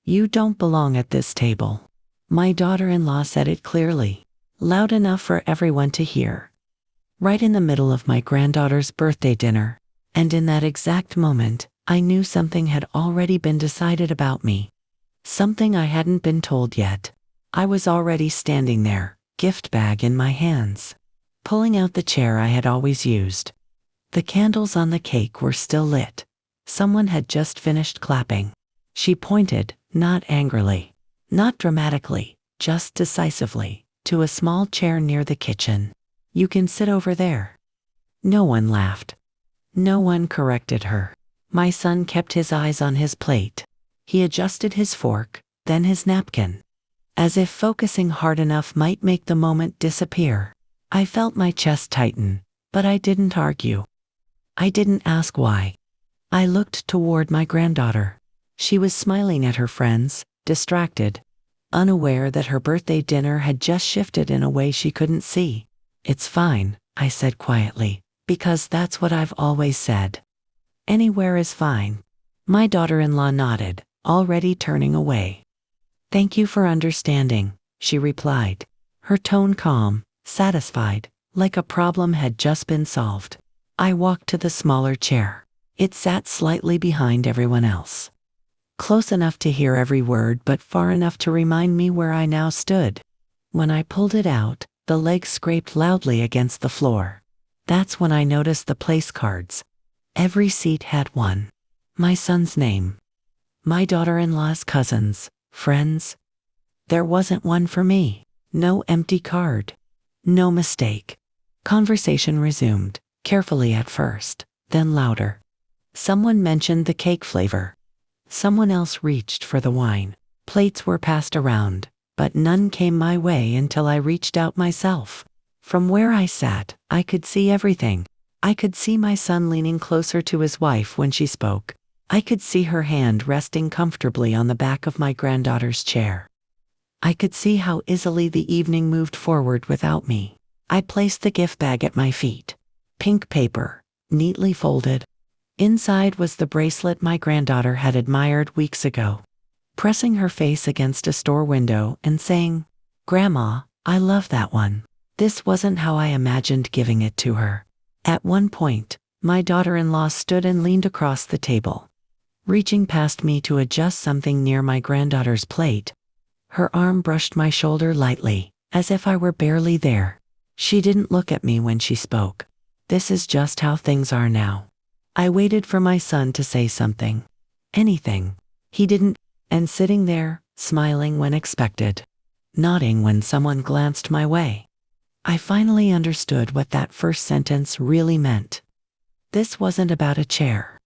"You don't belong at this table." My daughter-in-law said it clearly, loud enough for everyone to hear, right in the middle of my granddaughter's birthday dinner. And in that exact moment, I knew something had already been decided about me. Something I hadn't been told yet. I was already standing there, gift bag in my hands, pulling out the chair I had always used. The candles on the cake were still lit. Someone had just finished clapping. She pointed, not angrily, not dramatically, just decisively, to a small chair near the kitchen. "You can sit over there." No one laughed. No one corrected her. My son kept his eyes on his plate. He adjusted his fork, then his napkin, as if focusing hard enough might make the moment disappear. I felt my chest tighten, but I didn't argue. I didn't ask why. I looked toward my granddaughter. She was smiling at her friends, distracted, unaware that her birthday dinner had just shifted in a way she couldn't see. "It's fine," I said quietly, "because that's what I've always said. Anywhere is fine." My daughter-in-law nodded, already turning away. "Thank you for understanding," she replied, her tone calm, satisfied, like a problem had just been solved. I walked to the smaller chair. It sat slightly behind everyone else, close enough to hear every word but far enough to remind me where I now stood. When I pulled it out, the legs scraped loudly against the floor. That's when I noticed the place cards. Every seat had one. My son's name. My daughter-in-law's cousins, friends. There wasn't one for me. No empty card. No mistake. Conversation resumed, carefully at first, then louder. Someone mentioned the cake flavor. Someone else reached for the wine. Plates were passed around, but none came my way until I reached out myself. From where I sat, I could see everything. I could see my son leaning closer to his wife when she spoke. I could see her hand resting comfortably on the back of my granddaughter's chair. I could see how easily the evening moved forward without me. I placed the gift bag at my feet. Pink paper, neatly folded. Inside was the bracelet my granddaughter had admired weeks ago. Pressing her face against a store window and saying, "Grandma, I love that one." This wasn't how I imagined giving it to her. At one point, my daughter-in-law stood and leaned across the table, reaching past me to adjust something near my granddaughter's plate. Her arm brushed my shoulder lightly, as if I were barely there. She didn't look at me when she spoke. "This is just how things are now." I waited for my son to say something. Anything. He didn't, and sitting there, smiling when expected, nodding when someone glanced my way. I finally understood what that first sentence really meant. This wasn't about a chair.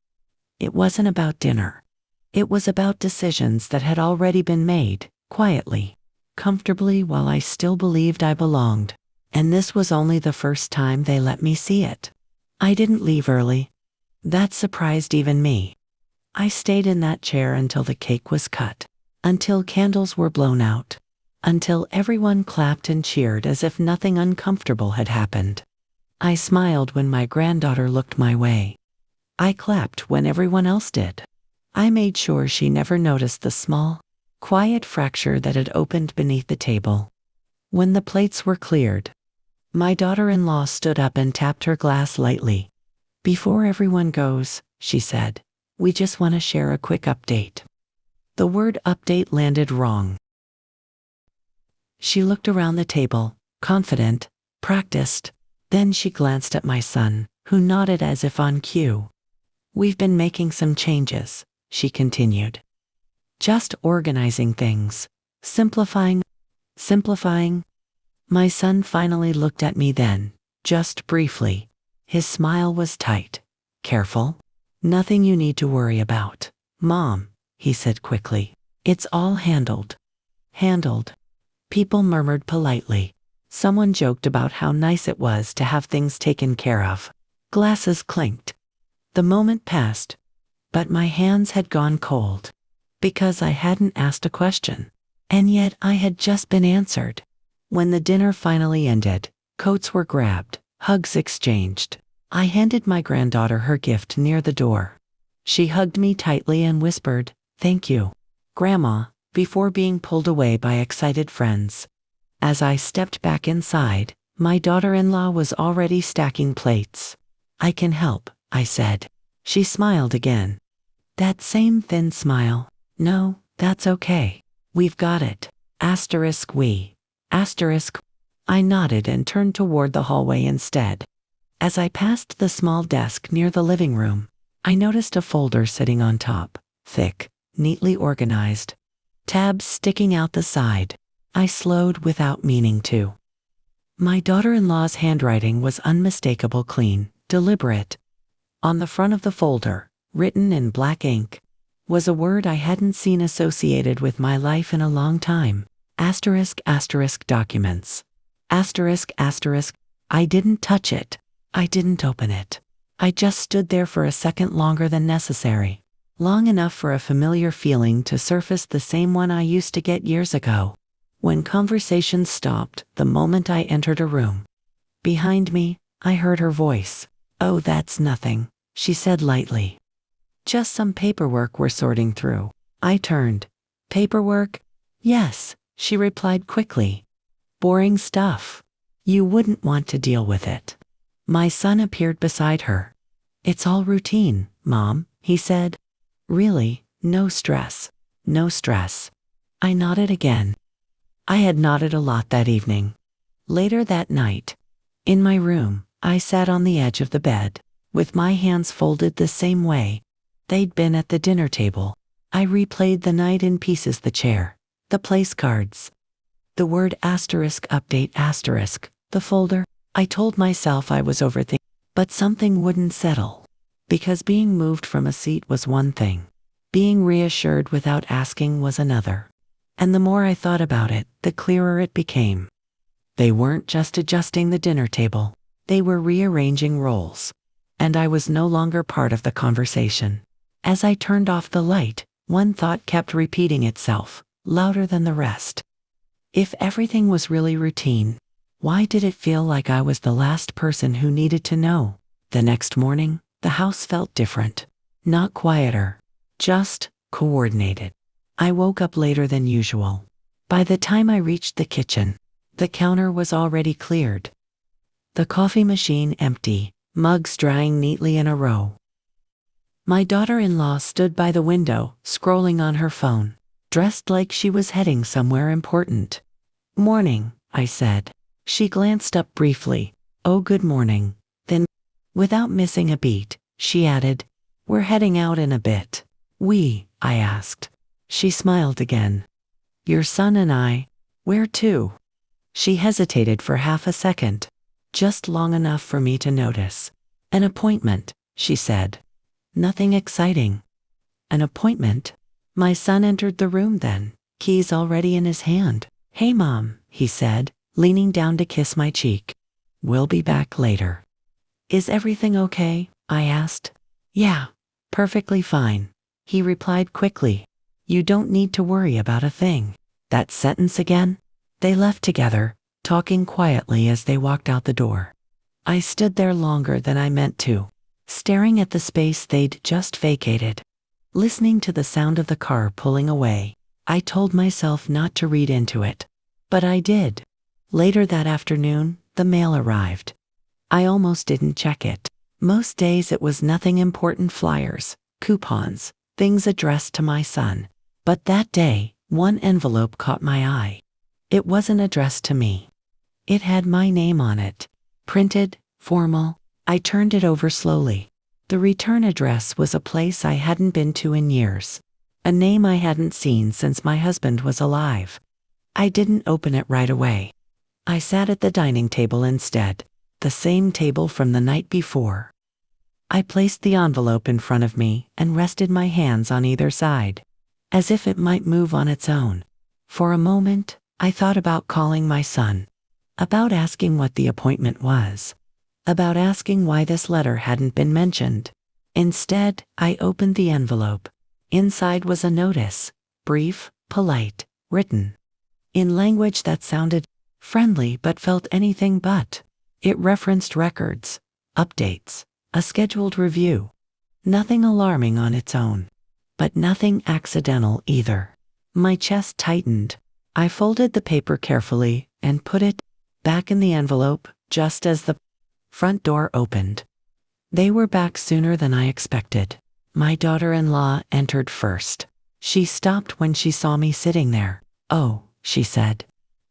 It wasn't about dinner. It was about decisions that had already been made, quietly, comfortably, while I still believed I belonged. And this was only the first time they let me see it. I didn't leave early. That surprised even me. I stayed in that chair until the cake was cut, until candles were blown out, until everyone clapped and cheered as if nothing uncomfortable had happened. I smiled when my granddaughter looked my way. I clapped when everyone else did. I made sure she never noticed the small, quiet fracture that had opened beneath the table. When the plates were cleared, my daughter-in-law stood up and tapped her glass lightly. "Before everyone goes," she said, "we just want to share a quick update." The word update landed wrong. She looked around the table, confident, practiced. Then she glanced at my son, who nodded as if on cue. "We've been making some changes," she continued. "Just organizing things. Simplifying. My son finally looked at me then, just briefly. His smile was tight. "Careful. Nothing you need to worry about, Mom," he said quickly. "It's all handled." Handled. People murmured politely. Someone joked about how nice it was to have things taken care of. Glasses clinked. The moment passed, but my hands had gone cold, because I hadn't asked a question. And yet I had just been answered. When the dinner finally ended, coats were grabbed, hugs exchanged. I handed my granddaughter her gift near the door. She hugged me tightly and whispered, "Thank you, Grandma, before being pulled away by excited friends. As I stepped back inside, my daughter-in-law was already stacking plates. "I can help," I said. She smiled again. That same thin smile. "No, that's okay. We've got it. Asterisk we. Asterisk." I nodded and turned toward the hallway instead. As I passed the small desk near the living room, I noticed a folder sitting on top, thick, neatly organized. Tabs sticking out the side. I slowed without meaning to. My daughter-in-law's handwriting was unmistakable, clean, deliberate. On the front of the folder, written in black ink, was a word I hadn't seen associated with my life in a long time. Asterisk asterisk documents. Asterisk asterisk. I didn't touch it. I didn't open it. I just stood there for a second longer than necessary. Long enough for a familiar feeling to surface, the same one I used to get years ago, when conversations stopped the moment I entered a room. Behind me, I heard her voice. "Oh, that's nothing," she said lightly. "Just some paperwork we're sorting through." I turned. "Paperwork?" "Yes," she replied quickly. "Boring stuff. You wouldn't want to deal with it." My son appeared beside her. "It's all routine, Mom," he said. "Really, no stress." "No stress." I nodded again. I had nodded a lot that evening. Later that night, in my room, I sat on the edge of the bed, with my hands folded the same way they'd been at the dinner table. I replayed the night in pieces: the chair, the place cards, the word asterisk update asterisk, the folder. I told myself I was overthinking, but something wouldn't settle. Because being moved from a seat was one thing. Being reassured without asking was another. And the more I thought about it, the clearer it became. They weren't just adjusting the dinner table. They were rearranging roles. And I was no longer part of the conversation. As I turned off the light, one thought kept repeating itself, louder than the rest. If everything was really routine, why did it feel like I was the last person who needed to know? The next morning, the house felt different. Not quieter, just coordinated. I woke up later than usual. By the time I reached the kitchen, the counter was already cleared. The coffee machine empty, mugs drying neatly in a row. My daughter-in-law stood by the window, scrolling on her phone, dressed like she was heading somewhere important. "Morning," I said. She glanced up briefly. "Oh, good morning." Then, without missing a beat, she added, "We're heading out in a bit." "We?" I asked. She smiled again. "Your son and I." "Where to?" She hesitated for half a second, just long enough for me to notice. "An appointment," she said. "Nothing exciting." "An appointment?" My son entered the room then, keys already in his hand. "Hey, Mom," he said, leaning down to kiss my cheek. "We'll be back later." "Is everything okay?" I asked. "Yeah, perfectly fine," he replied quickly. "You don't need to worry about a thing." That sentence again? They left together, talking quietly as they walked out the door. I stood there longer than I meant to, staring at the space they'd just vacated, listening to the sound of the car pulling away. I told myself not to read into it, but I did. Later that afternoon, the mail arrived. I almost didn't check it. Most days it was nothing important: flyers, coupons, things addressed to my son. But that day, one envelope caught my eye. It wasn't addressed to me. It had my name on it, printed, formal. I turned it over slowly. The return address was a place I hadn't been to in years, a name I hadn't seen since my husband was alive. I didn't open it right away. I sat at the dining table instead, the same table from the night before. I placed the envelope in front of me and rested my hands on either side, as if it might move on its own. For a moment, I thought about calling my son, about asking what the appointment was, about asking why this letter hadn't been mentioned. Instead, I opened the envelope. Inside was a notice, brief, polite, written in language that sounded friendly but felt anything but. It referenced records, updates, a scheduled review. Nothing alarming on its own, but nothing accidental either. My chest tightened. I folded the paper carefully and put it back in the envelope just as the front door opened. They were back sooner than I expected. My daughter-in-law entered first. She stopped when she saw me sitting there. "Oh," she said.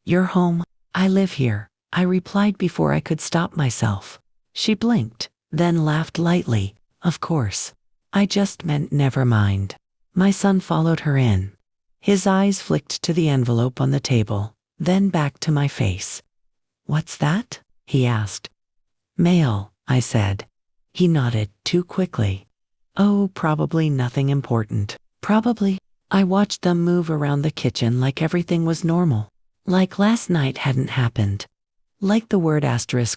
"You're home?" "I live here," I replied before I could stop myself. She blinked, then laughed lightly. "Of course. I just meant never mind." My son followed her in. His eyes flicked to the envelope on the table, then back to my face. "What's that?" he asked. "Mail," I said. He nodded too quickly. "Oh, probably nothing important." "Probably." I watched them move around the kitchen like everything was normal. Like last night hadn't happened. Like the word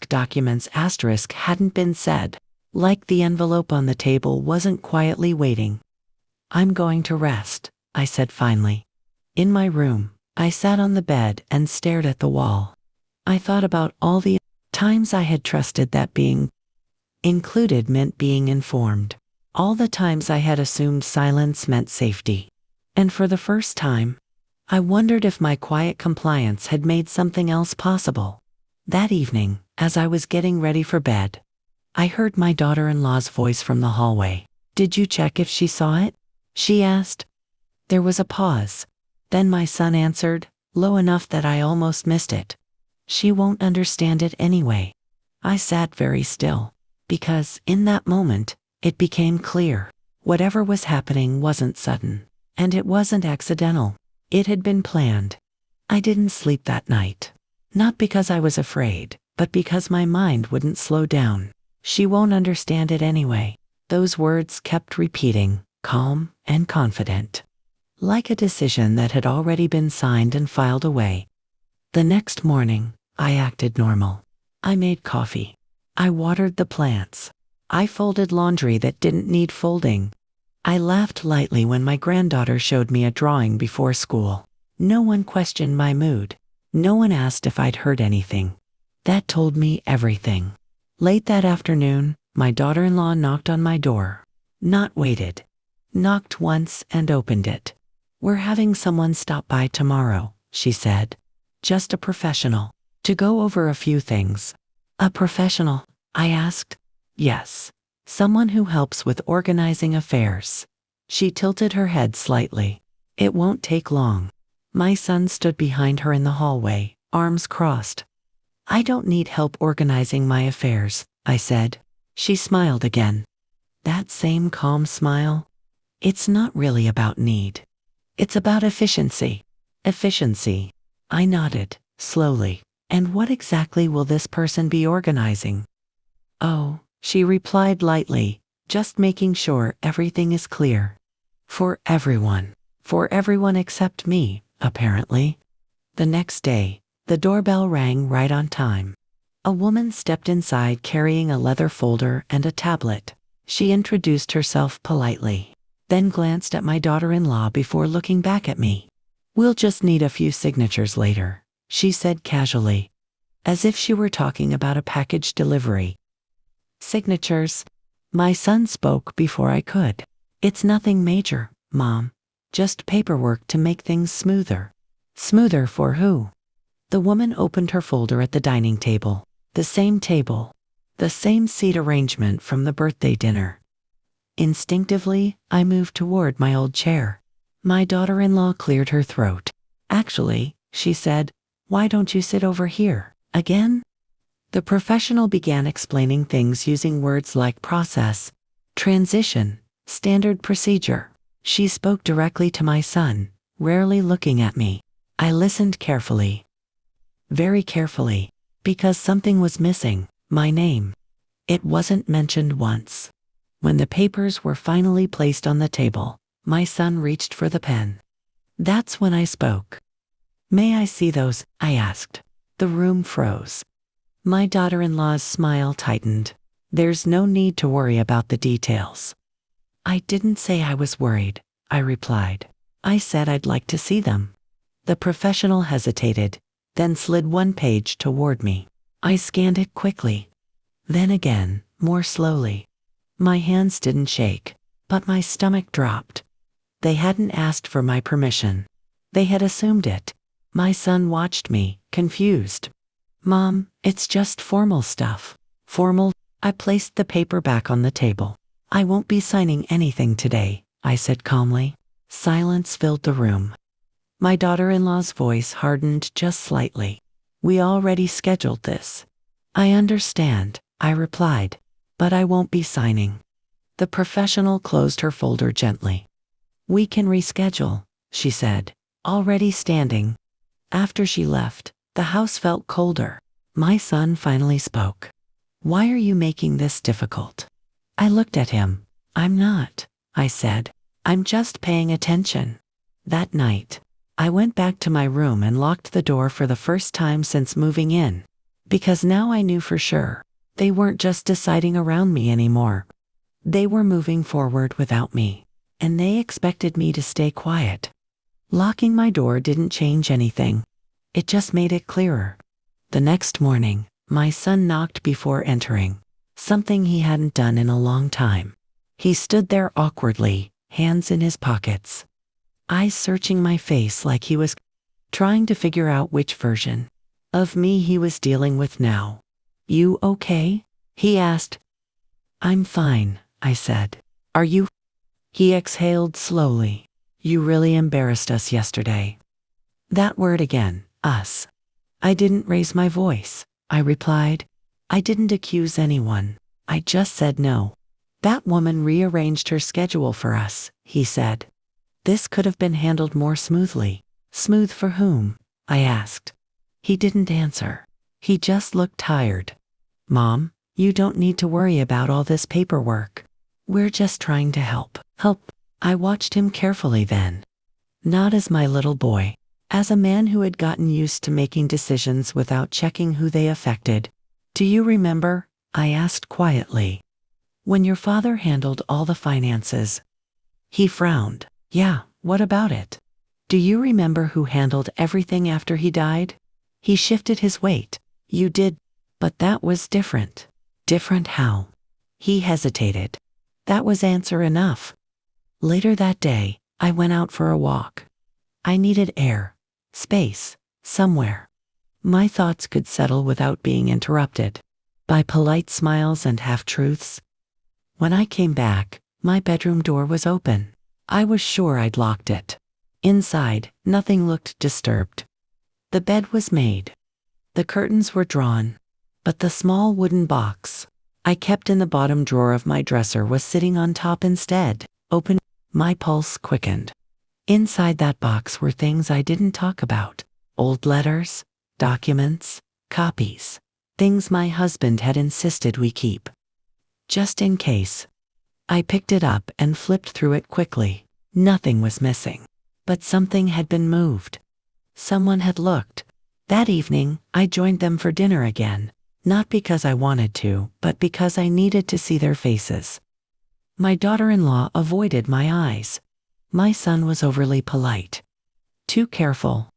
documents hadn't been said. Like the envelope on the table wasn't quietly waiting. "I'm going to rest," I said finally. In my room, I sat on the bed and stared at the wall. I thought about all the times I had trusted that being included meant being informed. All the times I had assumed silence meant safety. And for the first time, I wondered if my quiet compliance had made something else possible. That evening, as I was getting ready for bed, I heard my daughter-in-law's voice from the hallway. "Did you check if she saw it?" she asked. There was a pause. Then my son answered, low enough that I almost missed it. "She won't understand it anyway." I sat very still, because, in that moment, it became clear. Whatever was happening wasn't sudden, and it wasn't accidental. It had been planned. I didn't sleep that night. Not because I was afraid, but because my mind wouldn't slow down. "She won't understand it anyway." Those words kept repeating, calm and confident, like a decision that had already been signed and filed away. The next morning, I acted normal. I made coffee. I watered the plants. I folded laundry that didn't need folding. I laughed lightly when my granddaughter showed me a drawing before school. No one questioned my mood. No one asked if I'd heard anything. That told me everything. Late that afternoon, my daughter-in-law knocked on my door. Not waited. Knocked once and opened it. "We're having someone stop by tomorrow," she said. "Just a professional. To go over a few things." "A professional?" I asked. "Yes. Someone who helps with organizing affairs." She tilted her head slightly. "It won't take long." My son stood behind her in the hallway, arms crossed. "I don't need help organizing my affairs," I said. She smiled again. That same calm smile. "It's not really about need. It's about efficiency." "Efficiency." I nodded, slowly. "And what exactly will this person be organizing?" "Oh," she replied lightly, "just making sure everything is clear. For everyone. For everyone except me, apparently." The next day, the doorbell rang right on time. A woman stepped inside carrying a leather folder and a tablet. She introduced herself politely, then glanced at my daughter-in-law before looking back at me. "We'll just need a few signatures later," she said casually, as if she were talking about a package delivery. "Signatures?" My son spoke before I could. "It's nothing major, Mom. Just paperwork to make things smoother." "Smoother for who?" The woman opened her folder at the dining table. The same table. The same seat arrangement from the birthday dinner. Instinctively, I moved toward my old chair. My daughter-in-law cleared her throat. "Actually," she said, "why don't you sit over here?" "Again?" The professional began explaining things using words like process, transition, standard procedure. She spoke directly to my son, rarely looking at me. I listened carefully. Very carefully. Because something was missing. My name. It wasn't mentioned once. When the papers were finally placed on the table, my son reached for the pen. That's when I spoke. "May I see those?" I asked. The room froze. My daughter-in-law's smile tightened. "There's no need to worry about the details." "I didn't say I was worried," I replied. "I said I'd like to see them." The professional hesitated, then slid one page toward me. I scanned it quickly. Then again, more slowly. My hands didn't shake, but my stomach dropped. They hadn't asked for my permission. They had assumed it. My son watched me, confused. Mom, it's just formal stuff. Formal? I placed the paper back on the table. I won't be signing anything today, I said calmly. Silence filled the room. My daughter-in-law's voice hardened just slightly. We already scheduled this. I understand, I replied, but I won't be signing. The professional closed her folder gently. We can reschedule, she said, already standing. After she left, the house felt colder. My son finally spoke. Why are you making this difficult? I looked at him. I'm not, I said. I'm just paying attention. That night, I went back to my room and locked the door for the first time since moving in. Because now I knew for sure, they weren't just deciding around me anymore. They were moving forward without me, and they expected me to stay quiet. Locking my door didn't change anything. It just made it clearer. The next morning, my son knocked before entering, something he hadn't done in a long time. He stood there awkwardly, hands in his pockets, eyes searching my face like he was trying to figure out which version of me he was dealing with now. You okay? He asked. I'm fine, I said. Are you? He exhaled slowly. You really embarrassed us yesterday. That word again, us. I didn't raise my voice, I replied. I didn't accuse anyone. I just said no. That woman rearranged her schedule for us, he said. This could have been handled more smoothly. Smooth for whom? I asked. He didn't answer. He just looked tired. Mom, you don't need to worry about all this paperwork. We're just trying to help. Help. I watched him carefully then. Not as my little boy. As a man who had gotten used to making decisions without checking who they affected. Do you remember? I asked quietly. When your father handled all the finances. He frowned. Yeah, what about it? Do you remember who handled everything after he died? He shifted his weight. You did, but that was different. Different how? He hesitated. That was answer enough. Later that day, I went out for a walk. I needed air, space, somewhere. My thoughts could settle without being interrupted by polite smiles and half-truths. When I came back, my bedroom door was open. I was sure I'd locked it. Inside, nothing looked disturbed. The bed was made. The curtains were drawn. But the small wooden box I kept in the bottom drawer of my dresser was sitting on top instead. Open. My pulse quickened. Inside that box were things I didn't talk about. Old letters, documents, copies. Things my husband had insisted we keep. Just in case. I picked it up and flipped through it quickly. Nothing was missing. But something had been moved. Someone had looked. That evening, I joined them for dinner again. Not because I wanted to, but because I needed to see their faces. My daughter-in-law avoided my eyes. My son was overly polite. Too careful.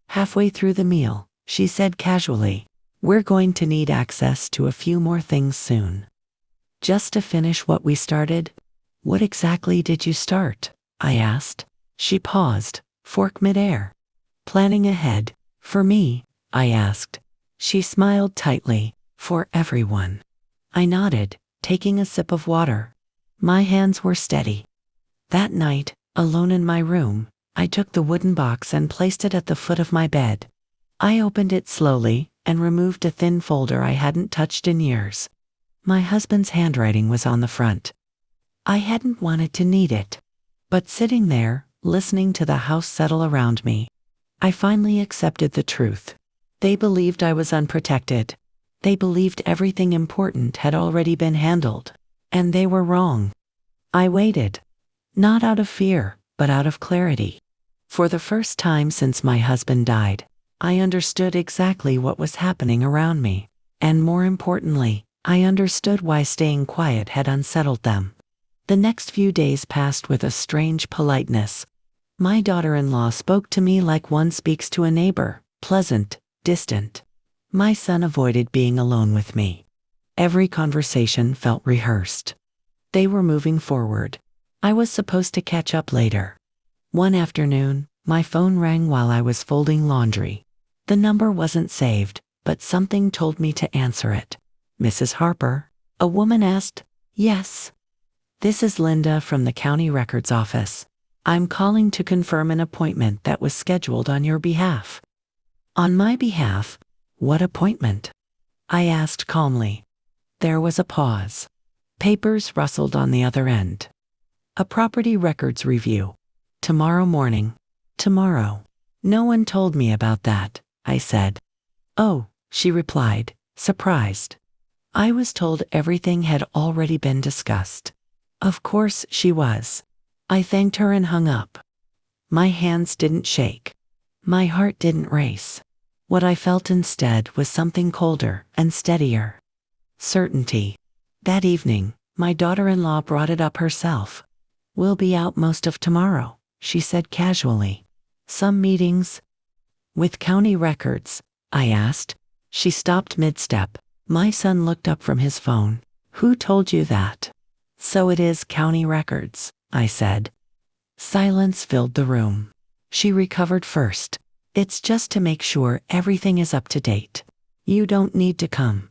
Halfway through the meal, she said casually, we're going to need access to a few more things soon. Just to finish what we started? What exactly did you start? I asked. She paused, fork midair. Planning ahead. For me? I asked. She smiled tightly. For everyone. I nodded, taking a sip of water. My hands were steady. That night, alone in my room, I took the wooden box and placed it at the foot of my bed. I opened it slowly and removed a thin folder I hadn't touched in years. My husband's handwriting was on the front. I hadn't wanted to need it. But sitting there, listening to the house settle around me, I finally accepted the truth. They believed I was unprotected. They believed everything important had already been handled. And they were wrong. I waited. Not out of fear, but out of clarity. For the first time since my husband died, I understood exactly what was happening around me. And more importantly, I understood why staying quiet had unsettled them. The next few days passed with a strange politeness. My daughter-in-law spoke to me like one speaks to a neighbor, pleasant, distant. My son avoided being alone with me. Every conversation felt rehearsed. They were moving forward. I was supposed to catch up later. One afternoon, My phone rang while I was folding laundry. The number wasn't saved, but something told me to answer it. Mrs. Harper? A woman asked. Yes. This is Linda from the county records office. I'm calling to confirm an appointment that was scheduled on your behalf. On my behalf? What appointment? I asked calmly. There was a pause. Papers rustled on the other end. A property records review. Tomorrow morning. Tomorrow. No one told me about that, I said. Oh, she replied, surprised. I was told everything had already been discussed. Of course she was. I thanked her and hung up. My hands didn't shake. My heart didn't race. What I felt instead was something colder and steadier. Certainty. That evening, my daughter-in-law brought it up herself. We'll be out most of tomorrow, she said casually. Some meetings? With county records, I asked. She stopped mid-step. My son looked up from his phone. Who told you that? So it is county records, I said. Silence filled the room. She recovered first. It's just to make sure everything is up to date. You don't need to come.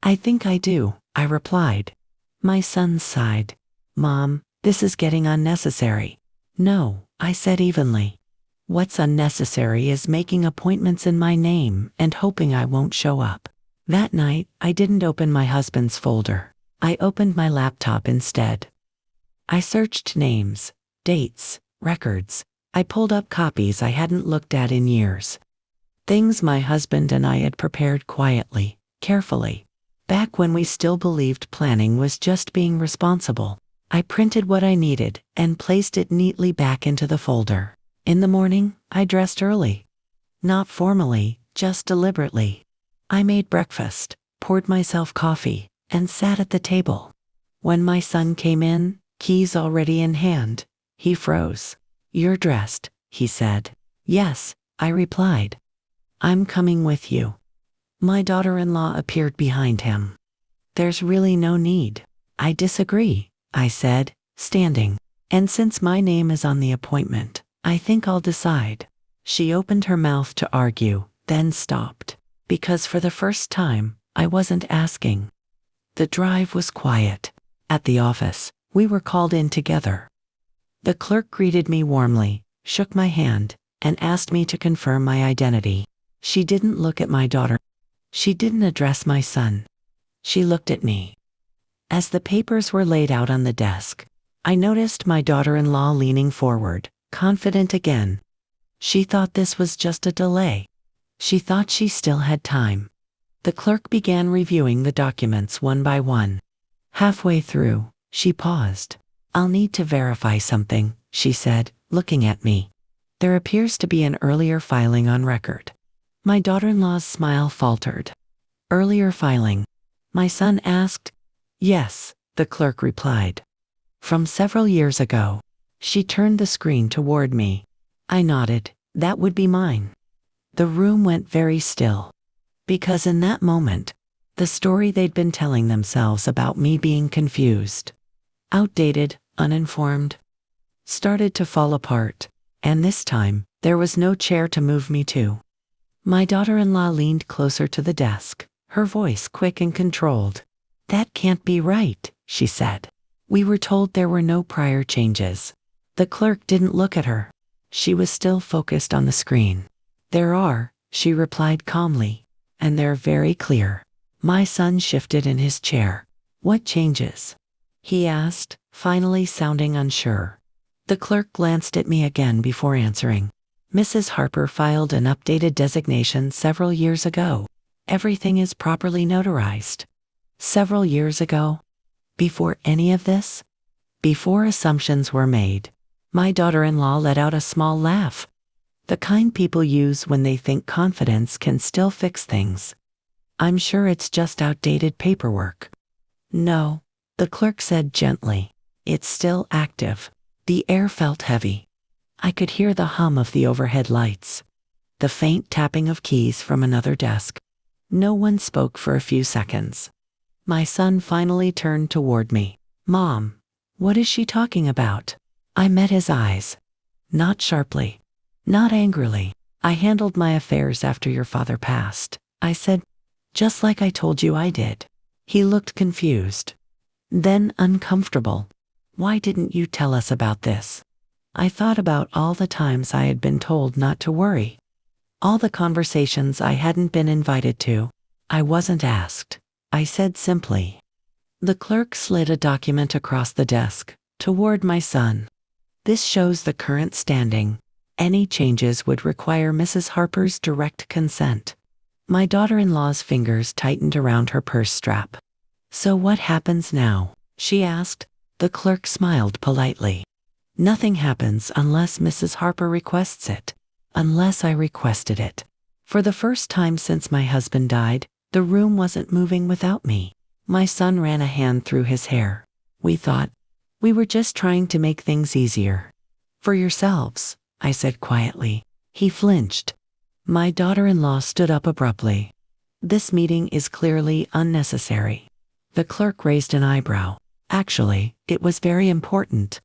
I think I do, I replied. My son sighed. Mom, this is getting unnecessary. No, I said evenly. What's unnecessary is making appointments in my name and hoping I won't show up. That night, I didn't open my husband's folder. I opened my laptop instead. I searched names, dates, records. I pulled up copies I hadn't looked at in years. Things my husband and I had prepared quietly, carefully. Back when we still believed planning was just being responsible. I printed what I needed and placed it neatly back into the folder. In the morning, I dressed early. Not formally, just deliberately. I made breakfast, poured myself coffee, and sat at the table. When my son came in, keys already in hand, he froze. You're dressed, he said. Yes, I replied. I'm coming with you. My daughter-in-law appeared behind him. There's really no need. I disagree, I said, standing. And since my name is on the appointment, I think I'll decide. She opened her mouth to argue, then stopped. Because for the first time, I wasn't asking. The drive was quiet. At the office, we were called in together. The clerk greeted me warmly, shook my hand, and asked me to confirm my identity. She didn't look at my daughter. She didn't address my son. She looked at me. As the papers were laid out on the desk, I noticed my daughter-in-law leaning forward, confident again. She thought this was just a delay. She thought she still had time. The clerk began reviewing the documents one by one. Halfway through, she paused. I'll need to verify something, she said, looking at me. There appears to be an earlier filing on record. My daughter-in-law's smile faltered. Earlier filing? My son asked. Yes, the clerk replied. From several years ago. She turned the screen toward me. I nodded. That would be mine. The room went very still. Because in that moment, the story they'd been telling themselves about me being confused, outdated, uninformed, started to fall apart, and this time, there was no chair to move me to. My daughter-in-law leaned closer to the desk, her voice quick and controlled. That can't be right, she said. We were told there were no prior changes. The clerk didn't look at her. She was still focused on the screen. There are, she replied calmly, and they're very clear. My son shifted in his chair. What changes? He asked, finally sounding unsure. The clerk glanced at me again before answering. Mrs. Harper filed an updated designation several years ago. Everything is properly notarized. Several years ago? Before any of this? Before assumptions were made. My daughter-in-law let out a small laugh. The kind people use when they think confidence can still fix things. I'm sure it's just outdated paperwork. No, the clerk said gently. It's still active. The air felt heavy. I could hear the hum of the overhead lights. The faint tapping of keys from another desk. No one spoke for a few seconds. My son finally turned toward me. Mom, what is she talking about? I met his eyes. Not sharply. Not angrily. I handled my affairs after your father passed, I said, just like I told you I did. He looked confused, then uncomfortable. Why didn't you tell us about this? I thought about all the times I had been told not to worry. All the conversations I hadn't been invited to. I wasn't asked. I said simply. The clerk slid a document across the desk, toward my son. This shows the current standing. Any changes would require Mrs. Harper's direct consent. My daughter-in-law's fingers tightened around her purse strap. So what happens now? She asked. The clerk smiled politely. Nothing happens unless Mrs. Harper requests it. Unless I requested it. For the first time since my husband died, the room wasn't moving without me. My son ran a hand through his hair. We thought, we were just trying to make things easier. For yourselves, I said quietly. He flinched. My daughter-in-law stood up abruptly. This meeting is clearly unnecessary. The clerk raised an eyebrow. Actually, it was very important.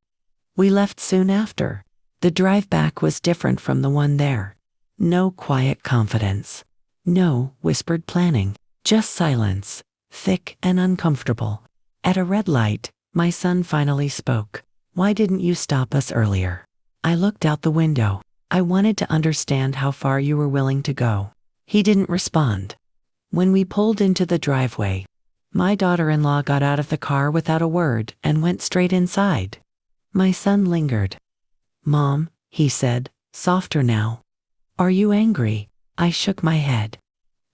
We left soon after. The drive back was different from the one there. No quiet confidence. No whispered planning. Just silence, thick and uncomfortable. At a red light, my son finally spoke. Why didn't you stop us earlier? I looked out the window. I wanted to understand how far you were willing to go. He didn't respond. When we pulled into the driveway, my daughter-in-law got out of the car without a word and went straight inside. My son lingered. Mom, he said, softer now. Are you angry? I shook my head.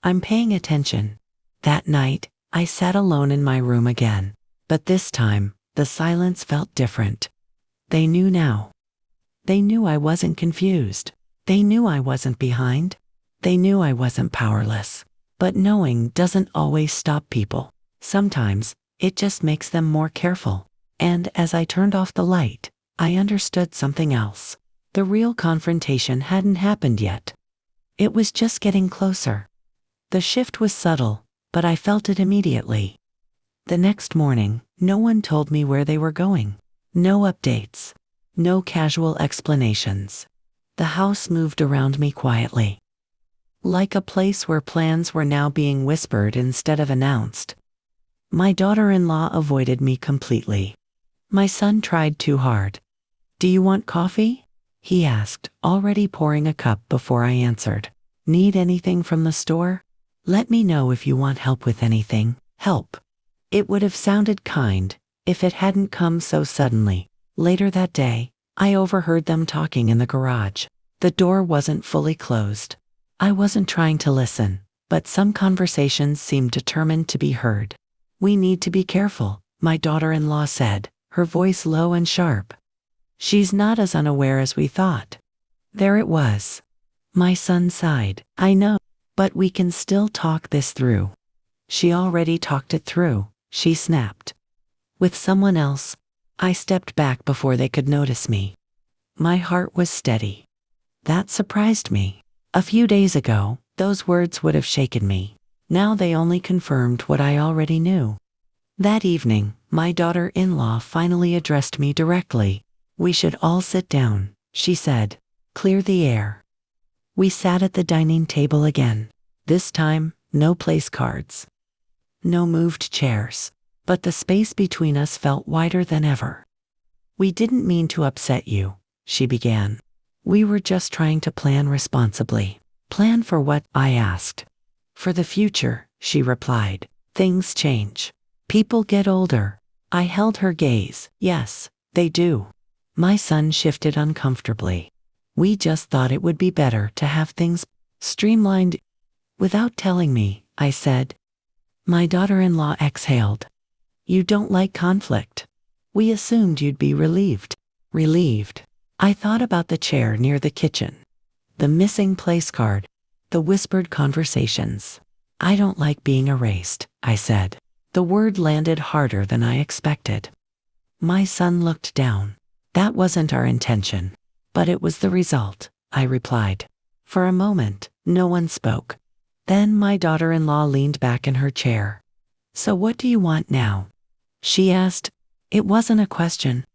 I'm paying attention. That night, I sat alone in my room again. But this time, the silence felt different. They knew now. They knew I wasn't confused. They knew I wasn't behind. They knew I wasn't powerless. But knowing doesn't always stop people. Sometimes, it just makes them more careful. And as I turned off the light, I understood something else. The real confrontation hadn't happened yet. It was just getting closer. The shift was subtle, but I felt it immediately. The next morning, no one told me where they were going. No updates. No casual explanations. The house moved around me quietly. Like a place where plans were now being whispered instead of announced. My daughter-in-law avoided me completely. My son tried too hard. Do you want coffee? He asked, already pouring a cup before I answered. Need anything from the store? Let me know if you want help with anything. Help. It would have sounded kind if it hadn't come so suddenly. Later that day, I overheard them talking in the garage. The door wasn't fully closed. I wasn't trying to listen, but some conversations seemed determined to be heard. We need to be careful, my daughter-in-law said, her voice low and sharp. She's not as unaware as we thought. There it was. My son sighed. I know, but we can still talk this through. She already talked it through, she snapped. With someone else. I stepped back before they could notice me. My heart was steady. That surprised me. A few days ago, those words would have shaken me. Now they only confirmed what I already knew. That evening, my daughter-in-law finally addressed me directly. We should all sit down, she said. Clear the air. We sat at the dining table again. This time, no place cards. No moved chairs. But the space between us felt wider than ever. We didn't mean to upset you, she began. We were just trying to plan responsibly. Plan for what? I asked. For the future, she replied. Things change. People get older. I held her gaze. Yes, they do. My son shifted uncomfortably. We just thought it would be better to have things streamlined. Without telling me, I said. My daughter-in-law exhaled. You don't like conflict. We assumed you'd be relieved. Relieved. I thought about the chair near the kitchen. The missing place card. The whispered conversations. I don't like being erased, I said. The word landed harder than I expected. My son looked down. That wasn't our intention. But it was the result, I replied. For a moment, no one spoke. Then my daughter-in-law leaned back in her chair. So what do you want now? She asked. It wasn't a question.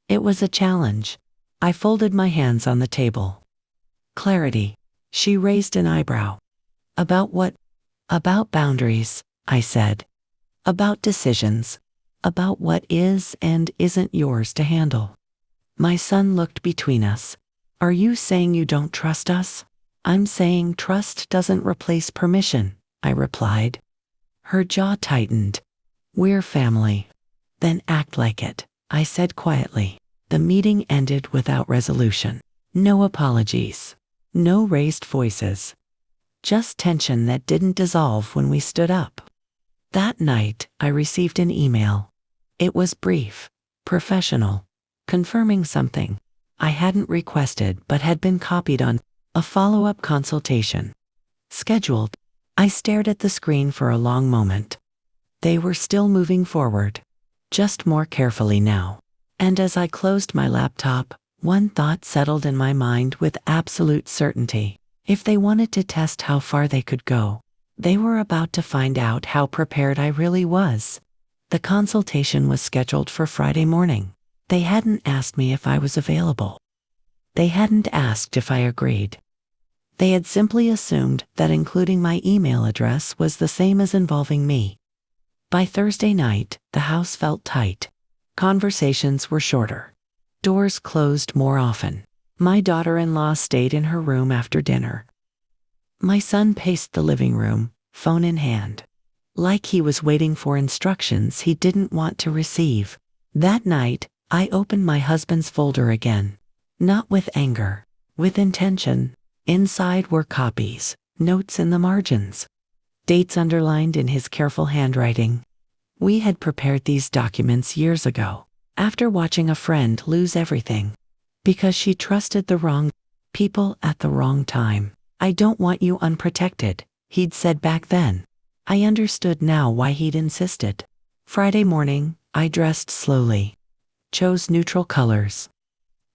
It was a challenge. I folded my hands on the table. Clarity. She raised an eyebrow. About what? About boundaries, I said. About decisions. About what is and isn't yours to handle. My son looked between us. Are you saying you don't trust us? I'm saying trust doesn't replace permission, I replied. Her jaw tightened. We're family. Then act like it, I said quietly. The meeting ended without resolution. No apologies. No raised voices. Just tension that didn't dissolve when we stood up. That night, I received an email. It was brief, professional, confirming something I hadn't requested but had been copied on. A follow-up consultation. Scheduled. I stared at the screen for a long moment. They were still moving forward, just more carefully now. And as I closed my laptop, one thought settled in my mind with absolute certainty. If they wanted to test how far they could go, they were about to find out how prepared I really was. The consultation was scheduled for Friday morning. They hadn't asked me if I was available. They hadn't asked if I agreed. They had simply assumed that including my email address was the same as involving me. By Thursday night, the house felt tight. Conversations were shorter. Doors closed more often. My daughter-in-law stayed in her room after dinner. My son paced the living room, phone in hand, like he was waiting for instructions he didn't want to receive. That night, I opened my husband's folder again. Not with anger, with intention. Inside were copies, notes in the margins, dates underlined in his careful handwriting. We had prepared these documents years ago, after watching a friend lose everything, because she trusted the wrong people at the wrong time. I don't want you unprotected, he'd said back then. I understood now why he'd insisted. Friday morning, I dressed slowly. Chose neutral colors.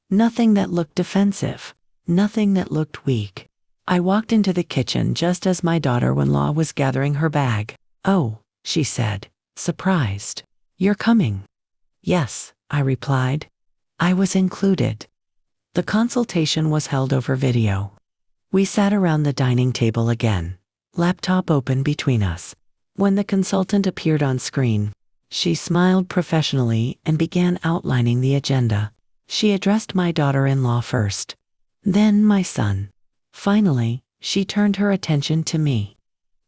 Nothing that looked defensive. Nothing that looked weak. I walked into the kitchen just as my daughter-in-law was gathering her bag. Oh, she said, surprised. You're coming. Yes, I replied. I was included. The consultation was held over video. We sat around the dining table again, laptop open between us. When the consultant appeared on screen, she smiled professionally and began outlining the agenda. She addressed my daughter-in-law first, then my son. Finally, she turned her attention to me.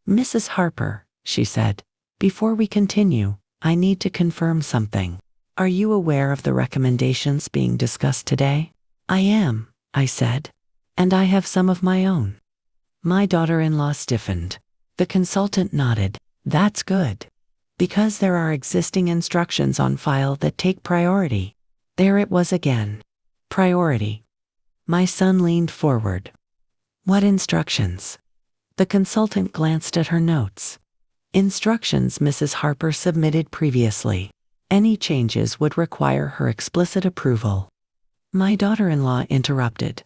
Mrs. Harper, she said, before we continue, I need to confirm something. Are you aware of the recommendations being discussed today? I am, I said. And I have some of my own. My daughter-in-law stiffened. The consultant nodded. That's good. Because there are existing instructions on file that take priority. There it was again. Priority. My son leaned forward. What instructions? The consultant glanced at her notes. Instructions Mrs. Harper submitted previously. Any changes would require her explicit approval. My daughter-in-law interrupted.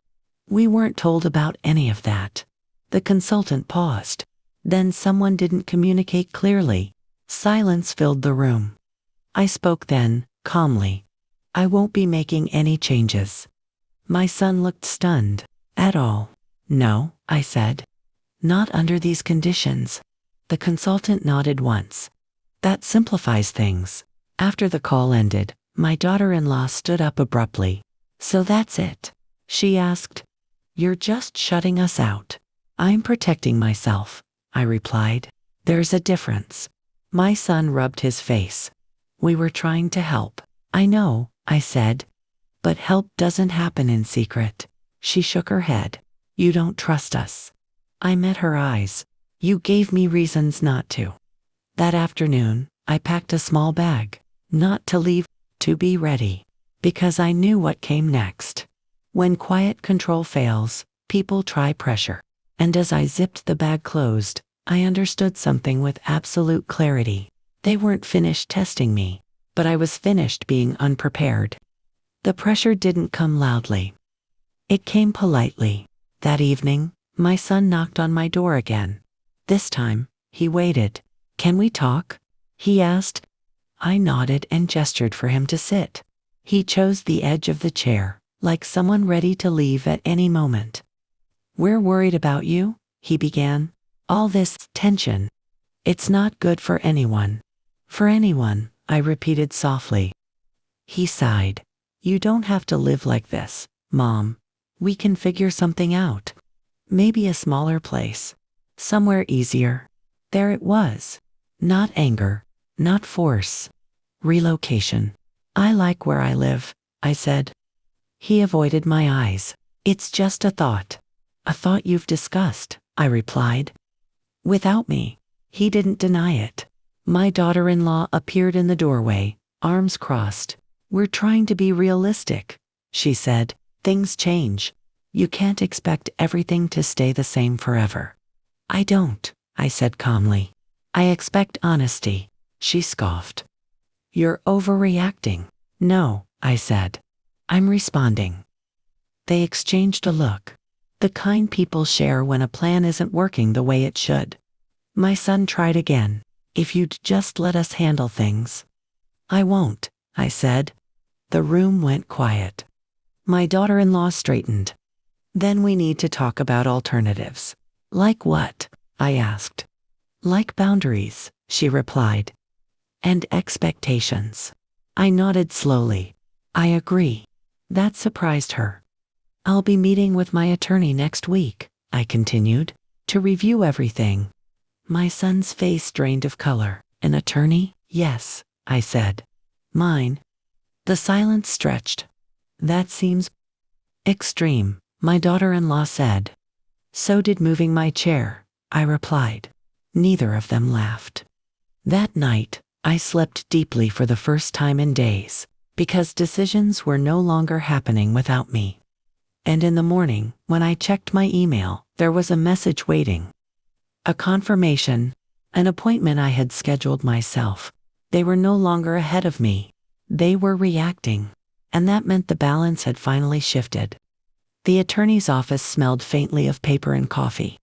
We weren't told about any of that. The consultant paused. Then someone didn't communicate clearly. Silence filled the room. I spoke then, calmly. I won't be making any changes. My son looked stunned. At all. No, I said. Not under these conditions. The consultant nodded once. That simplifies things. After the call ended, my daughter-in-law stood up abruptly. So that's it? She asked. You're just shutting us out. I'm protecting myself, I replied. There's a difference. My son rubbed his face. We were trying to help. I know, I said. But help doesn't happen in secret. She shook her head. You don't trust us. I met her eyes. You gave me reasons not to. That afternoon, I packed a small bag. Not to leave, to be ready. Because I knew what came next. When quiet control fails, people try pressure. And as I zipped the bag closed, I understood something with absolute clarity. They weren't finished testing me, but I was finished being unprepared. The pressure didn't come loudly. It came politely. That evening, my son knocked on my door again. This time, he waited. Can we talk? He asked. I nodded and gestured for him to sit. He chose the edge of the chair, like someone ready to leave at any moment. "We're worried about you," he began. "All this tension. It's not good for anyone." "For anyone," I repeated softly. He sighed. "You don't have to live like this, Mom. We can figure something out. Maybe a smaller place. Somewhere easier." There it was. Not anger. Not force. Relocation. "I like where I live," I said. He avoided my eyes. "It's just a thought." "A thought you've discussed," I replied. "Without me." He didn't deny it. My daughter-in-law appeared in the doorway, arms crossed. "We're trying to be realistic," she said. "Things change. You can't expect everything to stay the same forever." "I don't," I said calmly. "I expect honesty." She scoffed. "You're overreacting." "No," I said. "I'm responding." They exchanged a look. The kind people share when a plan isn't working the way it should. My son tried again. "If you'd just let us handle things." "I won't," I said. The room went quiet. My daughter-in-law straightened. "Then we need to talk about alternatives." "Like what?" I asked. "Like boundaries," she replied. "And expectations." I nodded slowly. "I agree." That surprised her. "I'll be meeting with my attorney next week," I continued, "to review everything." My son's face drained of color. "An attorney?" "Yes," I said. "Mine?" The silence stretched. "That seems extreme," my daughter-in-law said. "So did moving my chair," I replied. Neither of them laughed. That night, I slept deeply for the first time in days, because decisions were no longer happening without me. And in the morning, when I checked my email, there was a message waiting. A confirmation, an appointment I had scheduled myself. They were no longer ahead of me. They were reacting. And that meant the balance had finally shifted. The attorney's office smelled faintly of paper and coffee.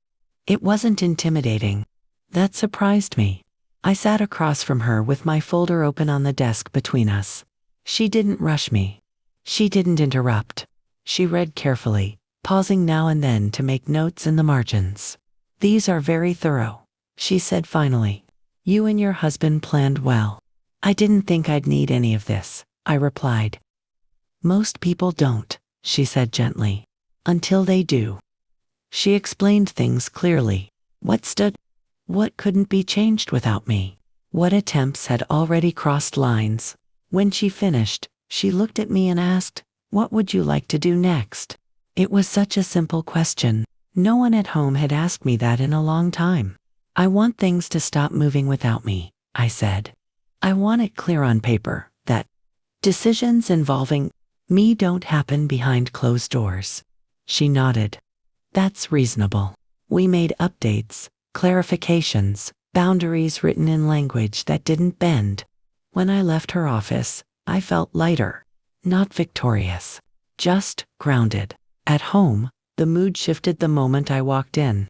It wasn't intimidating. That surprised me. I sat across from her with my folder open on the desk between us. She didn't rush me. She didn't interrupt. She read carefully, pausing now and then to make notes in the margins. "These are very thorough," she said finally. "You and your husband planned well." "I didn't think I'd need any of this," I replied. "Most people don't," she said gently. "Until they do." She explained things clearly. What stood, what couldn't be changed without me. What attempts had already crossed lines. When she finished, she looked at me and asked, "What would you like to do next?" It was such a simple question. No one at home had asked me that in a long time. "I want things to stop moving without me," I said. "I want it clear on paper that decisions involving me don't happen behind closed doors." She nodded. "That's reasonable." We made updates, clarifications, boundaries written in language that didn't bend. When I left her office, I felt lighter, not victorious, just grounded. At home, the mood shifted the moment I walked in.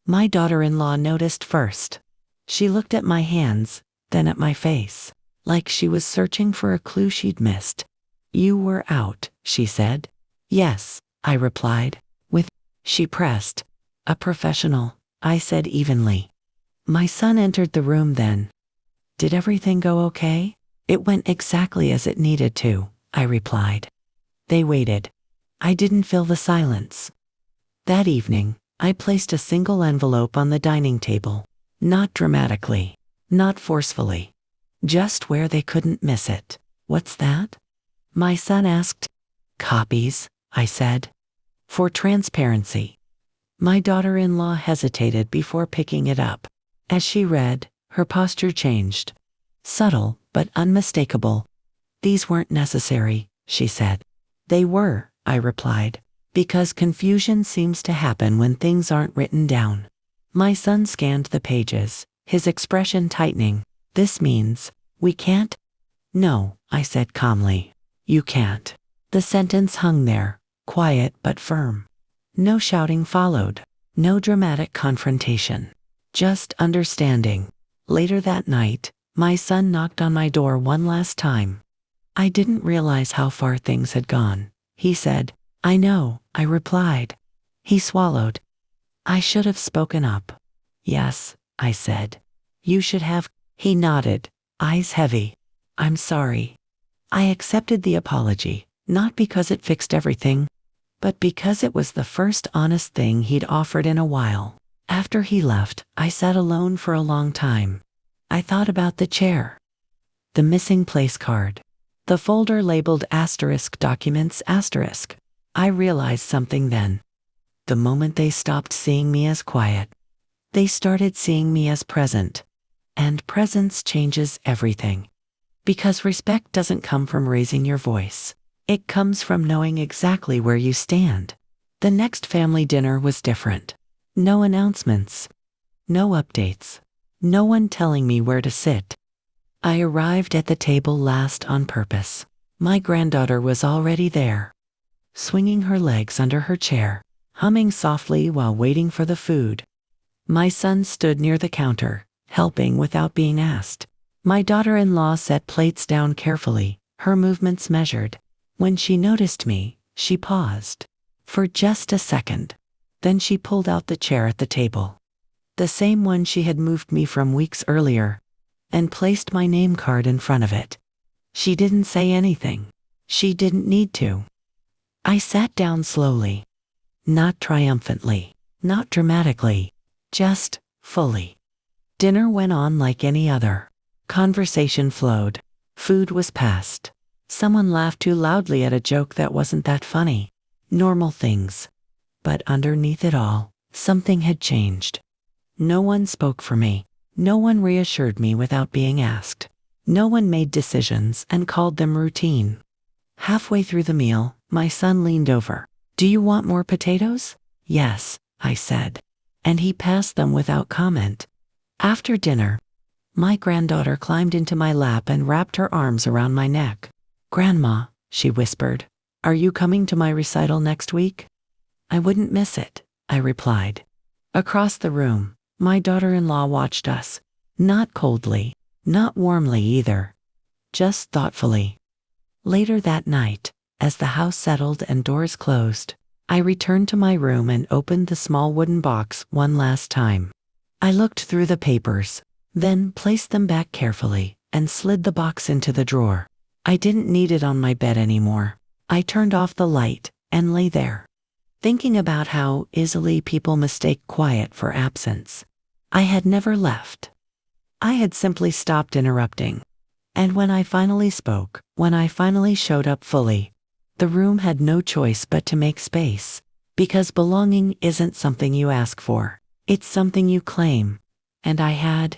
My daughter-in-law noticed first. She looked at my hands, then at my face, like she was searching for a clue she'd missed. "You were out," she said. "Yes," I replied. She pressed. "A professional," I said evenly. My son entered the room then. "Did everything go okay?" "It went exactly as it needed to," I replied. They waited. I didn't fill the silence. That evening, I placed a single envelope on the dining table. Not dramatically, not forcefully. Just where they couldn't miss it. "What's that?" my son asked. "Copies," I said. "For transparency." My daughter-in-law hesitated before picking it up. As she read, her posture changed. Subtle, but unmistakable. "These weren't necessary," she said. "They were," I replied, "because confusion seems to happen when things aren't written down." My son scanned the pages, his expression tightening. "This means, we can't?" "No," I said calmly. "You can't." The sentence hung there, quiet but firm. No shouting followed. No dramatic confrontation. Just understanding. Later that night, my son knocked on my door one last time. "I didn't realize how far things had gone," he said. "I know," I replied. He swallowed. I should have spoken up. Yes, I said. You should have. He nodded, eyes heavy. I'm sorry. I accepted the apology, not because it fixed everything, but because it was the first honest thing he'd offered in a while. After he left, I sat alone for a long time. I thought about the chair, the missing place card, the folder labeled asterisk documents asterisk. I realized something then. The moment they stopped seeing me as quiet, they started seeing me as present. And presence changes everything. Because respect doesn't come from raising your voice. It comes from knowing exactly where you stand. The next family dinner was different. No announcements. No updates. No one telling me where to sit. I arrived at the table last on purpose. My granddaughter was already there, swinging her legs under her chair, humming softly while waiting for the food. My son stood near the counter, helping without being asked. My daughter-in-law set plates down carefully, her movements measured. When she noticed me, she paused. For just a second. Then she pulled out the chair at the table, the same one she had moved me from weeks earlier, and placed my name card in front of it. She didn't say anything. She didn't need to. I sat down slowly. Not triumphantly, not dramatically, just fully. Dinner went on like any other. Conversation flowed. Food was passed. Someone laughed too loudly at a joke that wasn't that funny. Normal things. But underneath it all, something had changed. No one spoke for me. No one reassured me without being asked. No one made decisions and called them routine. Halfway through the meal, my son leaned over. Do you want more potatoes? Yes, I said. And he passed them without comment. After dinner, my granddaughter climbed into my lap and wrapped her arms around my neck. Grandma, she whispered, are you coming to my recital next week? I wouldn't miss it, I replied. Across the room, my daughter-in-law watched us. Not coldly, not warmly either. Just thoughtfully. Later that night, as the house settled and doors closed, I returned to my room and opened the small wooden box one last time. I looked through the papers, then placed them back carefully and slid the box into the drawer. I didn't need it on my bed anymore. I turned off the light and lay there, thinking about how easily people mistake quiet for absence. I had never left. I had simply stopped interrupting. And when I finally spoke, when I finally showed up fully, the room had no choice but to make space. Because belonging isn't something you ask for. It's something you claim. And I had.